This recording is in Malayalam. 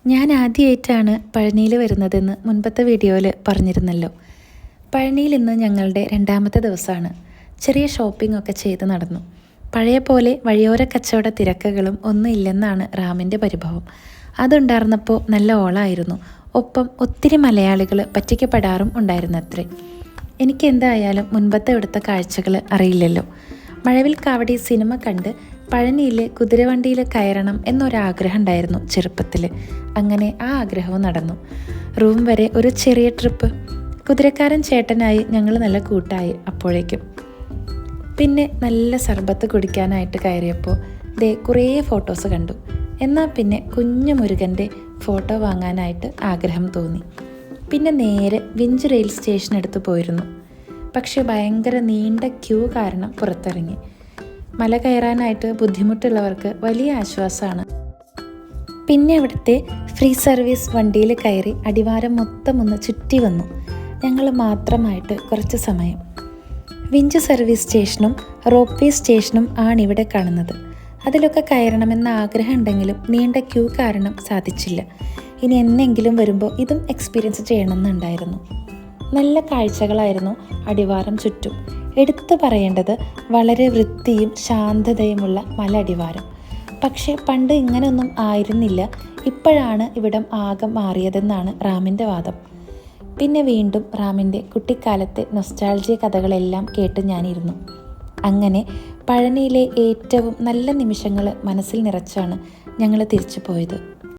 ഞാൻ ആദ്യമായിട്ടാണ് പഴനിയിൽ വരുന്നതെന്ന് മുൻപത്തെ വീഡിയോയിൽ പറഞ്ഞിരുന്നല്ലോ. പഴനിയിൽ ഇന്ന് ഞങ്ങളുടെ രണ്ടാമത്തെ ദിവസമാണ്. ചെറിയ ഷോപ്പിംഗ് ഒക്കെ ചെയ്ത് നടന്നു. പഴയ പോലെ വഴിയോര കച്ചവട തിരക്കുകളും ഒന്നും ഇല്ലെന്നാണ് റാമിൻ്റെ പരിഭവം. അതുണ്ടായിരുന്നപ്പോൾ നല്ല ഓളമായിരുന്നു. ഒപ്പം ഒത്തിരി മലയാളികൾ പറ്റിക്കപ്പെടാറും ഉണ്ടായിരുന്നത്രേ. എനിക്കെന്തായാലും മുൻപത്തെ ഇവിടുത്തെ കാഴ്ചകൾ അറിയില്ലല്ലോ. മഴവിൽ കാവടി സിനിമ കണ്ട് പഴനിയിൽ കുതിരവണ്ടിയിൽ കയറണം എന്നൊരാഗ്രഹം ഉണ്ടായിരുന്നു ചെറുപ്പത്തിൽ. അങ്ങനെ ആ ആഗ്രഹവും നടന്നു. റൂം വരെ ഒരു ചെറിയ ട്രിപ്പ്. കുതിരക്കാരൻ ചേട്ടനായി ഞങ്ങൾ നല്ല കൂട്ടായി അപ്പോഴേക്കും. പിന്നെ നല്ല സർബത്ത് കുടിക്കാനായിട്ട് കയറിയപ്പോൾ കുറേ ഫോട്ടോസ് കണ്ടു. എന്നാൽ പിന്നെ കുഞ്ഞു മുരുകൻ്റെ ഫോട്ടോ വാങ്ങാനായിട്ട് ആഗ്രഹം തോന്നി. പിന്നെ നേരെ വിഞ്ച് റെയിൽ സ്റ്റേഷനടുത്ത് പോയിരുന്നു. പക്ഷെ ഭയങ്കര നീണ്ട ക്യൂ കാരണം പുറത്തിറങ്ങി. മല കയറാനായിട്ട് ബുദ്ധിമുട്ടുള്ളവർക്ക് വലിയ ആശ്വാസമാണ്. പിന്നെ അവിടുത്തെ ഫ്രീ സർവീസ് വണ്ടിയിൽ കയറി അടിവാരം മൊത്തം ഒന്ന് ചുറ്റി വന്നു. ഞങ്ങൾ മാത്രമായിട്ട് കുറച്ച് സമയം. വിഞ്ച് സർവീസ് സ്റ്റേഷനും റോപ്പ് വേ സ്റ്റേഷനും ആണിവിടെ കാണുന്നത്. അതിലൊക്കെ കയറണമെന്ന ആഗ്രഹം ഉണ്ടെങ്കിലും നീണ്ട ക്യൂ കാരണം സാധിച്ചില്ല. ഇനി എന്നെങ്കിലും വരുമ്പോൾ ഇതും എക്സ്പീരിയൻസ് ചെയ്യണമെന്നുണ്ടായിരുന്നു. നല്ല കാഴ്ചകളായിരുന്നു അടിവാരം ചുറ്റും. എടുത്തു പറയേണ്ടത് വളരെ വൃത്തിയും ശാന്തതയുമുള്ള മല അടിവാരം. പക്ഷേ പണ്ട് ഇങ്ങനെയൊന്നും ആയിരുന്നില്ല. ഇപ്പോഴാണ് ഇവിടം ആകെ മാറിയതെന്നാണ് റാമിൻ്റെ വാദം. പിന്നെ വീണ്ടും റാമിൻ്റെ കുട്ടിക്കാലത്തെ നൊസ്റ്റാൾജിയ കഥകളെല്ലാം കേട്ട് ഞാനിരുന്നു. അങ്ങനെ പഴനിയിലെ ഏറ്റവും നല്ല നിമിഷങ്ങൾ മനസ്സിൽ നിറച്ചാണ് ഞങ്ങൾ തിരിച്ചു പോയത്.